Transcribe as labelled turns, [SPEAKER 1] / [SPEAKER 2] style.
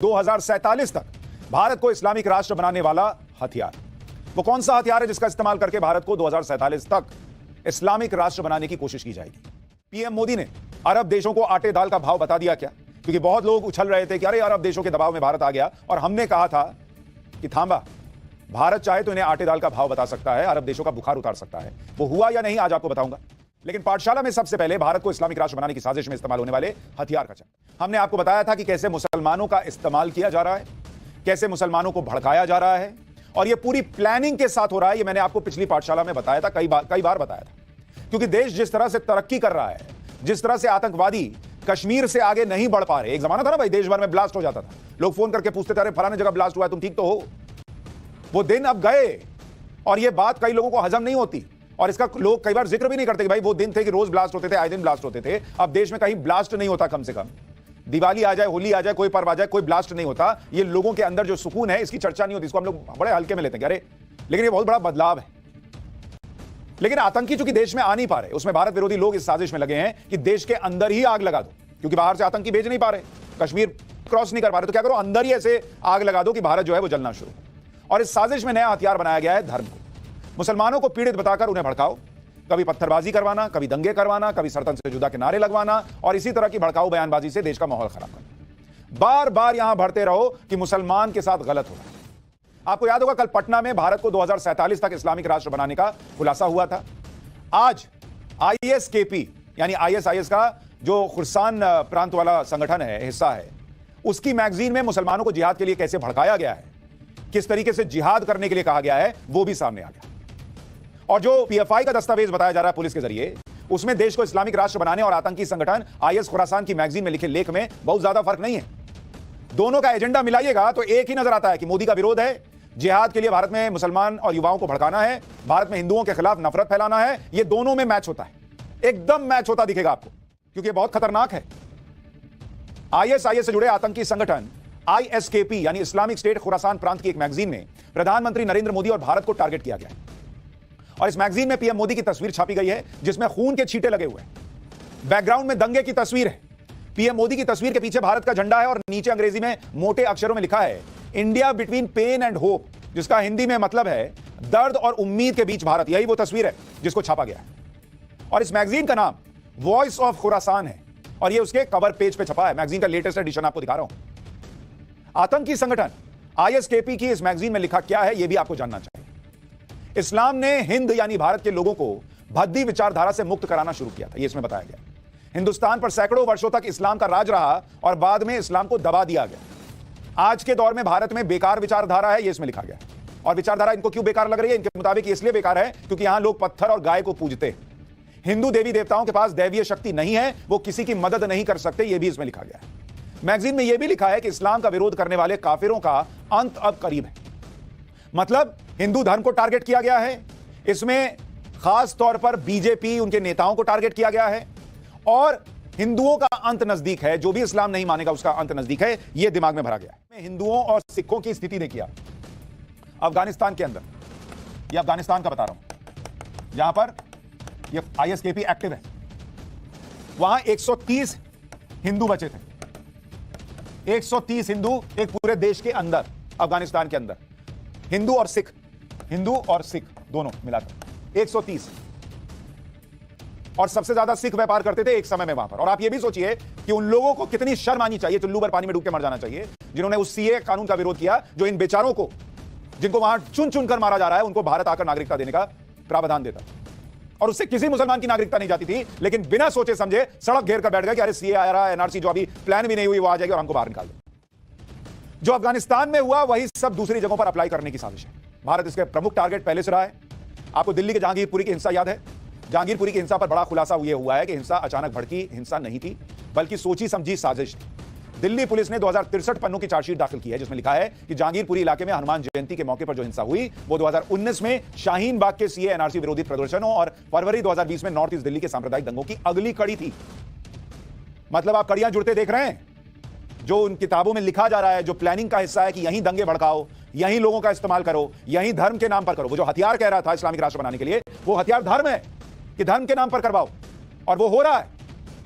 [SPEAKER 1] 2047 तक भारत को इस्लामिक राष्ट्र बनाने वाला हथियार। वो कौन सा हथियार है जिसका इस्तेमाल करके भारत को 2047 तक इस्लामिक राष्ट्र बनाने की कोशिश की जाएगी? पीएम मोदी ने अरब देशों को आटे दाल का भाव बता दिया क्या? क्योंकि बहुत लोग उछल रहे थे कि अरे अरब देशों के दबाव में भारत आ गया, और हमने कहा था कि थांबा, भारत चाहे तो इन्हें आटे दाल का भाव बता सकता है, अरब देशों का बुखार उतार सकता है। वो हुआ या नहीं आज आपको बताऊंगा। लेकिन पाठशाला में सबसे पहले भारत को इस्लामिक राष्ट्र बनाने की साजिश में इस्तेमाल होने वाले हथियार का चर्चा। हमने आपको बताया था कि कैसे मुसलमानों का इस्तेमाल किया जा रहा है, कैसे मुसलमानों को भड़काया जा रहा है, और यह पूरी प्लानिंग के साथ हो रहा है। यह मैंने आपको पिछली पाठशाला में बताया था, कई बार बताया था। क्योंकि देश जिस तरह से तरक्की कर रहा है, जिस तरह से आतंकवादी कश्मीर से आगे नहीं बढ़ पा रहे। एक जमाना था ना भाई, देश भर में ब्लास्ट हो जाता था, लोग फोन करके पूछते थे अरे फलाने जगह ब्लास्ट हुआ है, तुम ठीक तो हो? वो दिन अब गए, और ये बात कई लोगों को हजम नहीं होती, और इसका लोग कई बार जिक्र भी नहीं करते कि भाई वो दिन थे कि रोज ब्लास्ट होते थे, आए दिन ब्लास्ट होते थे। अब देश में कहीं ब्लास्ट नहीं होता, कम से कम दिवाली आ जाए, होली आ जाए, कोई पर्व आ जाए, कोई ब्लास्ट नहीं होता। ये लोगों के अंदर जो सुकून है, इसकी चर्चा नहीं होती, इसको हम लोग बड़े हल्के में लेते हैं अरे। लेकिन ये बहुत बड़ा बदलाव है। लेकिन आतंकी चूंकि देश में आ नहीं पा रहे, उसमें भारत विरोधी लोग इस साजिश में लगे हैं कि देश के अंदर ही आग लगा दो, क्योंकि बाहर से आतंकी भेज नहीं पा रहे, कश्मीर क्रॉस नहीं कर पा रहे, तो क्या करो, अंदर ही ऐसे आग लगा दो कि भारत जो है वो जलना शुरू। और इस साजिश में नया हथियार बनाया गया है धर्म को। मुसलमानों को पीड़ित बताकर उन्हें भड़काओ, कभी पत्थरबाजी करवाना, कभी दंगे करवाना, कभी सरतन से जुदा के नारे लगवाना, और इसी तरह की भड़काऊ बयानबाजी से देश का माहौल खराब करना। बार बार यहां भरते रहो कि मुसलमान के साथ गलत हो रहा है। आपको याद होगा कल पटना में भारत को 2047 तक इस्लामिक राष्ट्र बनाने का खुलासा हुआ था। आज ISKP यानी ISIS का जो खुर्सान प्रांत वाला संगठन है, हिस्सा है, उसकी मैगजीन में मुसलमानों को जिहाद के लिए कैसे भड़काया गया है, किस तरीके से जिहाद करने के लिए कहा गया है, वो भी सामने आ गया। और जो PFI का दस्तावेज बताया जा रहा है पुलिस के जरिए, उसमें देश को इस्लामिक राष्ट्र बनाने और आतंकी संगठन IS खुरासान की मैगजीन में लिखे लेख में बहुत ज्यादा फर्क नहीं है। दोनों का एजेंडा मिलाइएगा तो एक ही नजर आता है कि मोदी का विरोध है, जिहाद के लिए भारत में मुसलमान और युवाओं को भड़काना है, भारत में हिंदुओं के खिलाफ नफरत फैलाना है। यह दोनों में मैच होता है, एकदम मैच होता दिखेगा आपको, क्योंकि बहुत खतरनाक है। ISIS से जुड़े आतंकी संगठन ISKP यानी इस्लामिक स्टेट खुरासान प्रांत की एक मैगजीन में प्रधानमंत्री नरेंद्र मोदी और भारत को टारगेट किया गया है। और इस मैगजीन में पीएम मोदी की तस्वीर छापी गई है जिसमें खून के छींटे लगे हुए हैं। बैकग्राउंड में दंगे की तस्वीर है। पीएम मोदी की तस्वीर के पीछे भारत का झंडा है, और नीचे अंग्रेजी में मोटे अक्षरों में लिखा है India between pen and hope, जिसका हिंदी में मतलब है दर्द और उम्मीद के बीच भारत। यही वो तस्वीर है जिसको छापा गया है। और इस मैगजीन का नाम वॉइस ऑफ खुरासान है, और ये उसके कवर पेज पे छपा है। मैगजीन का लेटेस्ट एडिशन आपको दिखा रहा हूं। आतंकी संगठन ISKP की इस मैगजीन में लिखा क्या है, यह भी आपको जानना चाहिए। इस्लाम ने हिंद यानी भारत के लोगों को भद्दी विचारधारा से मुक्त कराना शुरू किया था, यह इसमें बताया गया। हिंदुस्तान पर सैकड़ों वर्षों तक इस्लाम का राज रहा, और बाद में इस्लाम को दबा दिया गया। आज के दौर में भारत में बेकार विचारधारा है, यह इसमें लिखा गया। और विचारधारा इनको क्यों बेकार लग रही है? इनके मुताबिक इसलिए बेकार है क्योंकि यहां लोग पत्थर और गाय को पूजते हैं। हिंदू देवी देवताओं के पास दैवीय शक्ति नहीं है, वो किसी की मदद नहीं कर सकते, यह भी इसमें लिखा गया है। मैगजीन में यह भी लिखा है कि इस्लाम का विरोध करने वाले काफिरों का अंत अब करीब है। मतलब हिंदू धर्म को टारगेट किया गया है। इसमें खास तौर पर बीजेपी, उनके नेताओं को टारगेट किया गया है, और हिंदुओं का अंत नजदीक है। जो भी इस्लाम नहीं मानेगा उसका अंत नजदीक है, यह दिमाग में भरा गया है। हिंदुओं और सिखों की स्थिति ने किया अफगानिस्तान के अंदर, यह अफगानिस्तान का बता रहा हूं, जहां पर यह ISKP एक्टिव है, वहां 130 हिंदू बचे थे। 130 हिंदू एक पूरे देश के अंदर, अफगानिस्तान के अंदर, हिंदू और सिख दोनों मिलाकर 130। और सबसे ज्यादा सिख व्यापार करते थे एक समय में वहां पर। और आप ये भी सोचिए कि उन लोगों को कितनी शर्म आनी चाहिए, चुल्लू भर पानी में डूब के मर जाना चाहिए, जिन्होंने उस CA कानून का विरोध किया, जो इन बेचारों को, जिनको वहां चुन चुन कर मारा जा रहा है, उनको भारत आकर नागरिकता देने का प्रावधान देता। और उससे किसी मुसलमान की नागरिकता नहीं जाती थी, लेकिन बिना सोचे समझे सड़क घेर कर बैठ गए कि अरे CA आ रहा है, NRC जो अभी प्लान भी नहीं हुई वो आ जाएगी और हमको बाहर निकाल दे। जो अफगानिस्तान में हुआ वही सब दूसरी जगहों पर अप्लाई करने की साजिश है। भारत इसके प्रमुख टारगेट पहले से रहा है। आपको दिल्ली के जहांगीरपुरी की हिंसा याद है? जहांगीरपुरी की हिंसा पर बड़ा खुलासा यह हुआ है कि हिंसा अचानक भड़की हिंसा नहीं थी, बल्कि सोची समझी साजिश थी। दिल्ली पुलिस ने 2063 पन्नों की चार्जशीट दाखिल की है, जिसमें लिखा है कि जहांगीरपुरी इलाके में हनुमान जयंती के मौके पर जो हिंसा हुई वो 2019 में शाहीन बाग के CA NRC विरोधी प्रदर्शनों और फरवरी 2020 में नॉर्थ ईस्ट दिल्ली के सांप्रदायिक दंगों की अगली कड़ी थी। मतलब आप कड़ियां जुड़ते देख रहे हैं। जो उन किताबों में लिखा जा रहा है, जो प्लानिंग का हिस्सा है कि यहीं दंगे भड़काओ, यहीं लोगों का इस्तेमाल करो, यहीं धर्म के नाम पर करो। वो जो हथियार कह रहा था इस्लामिक राष्ट्र बनाने के लिए, वो हथियार धर्म है कि धर्म के नाम पर करवाओ, और वो हो रहा है।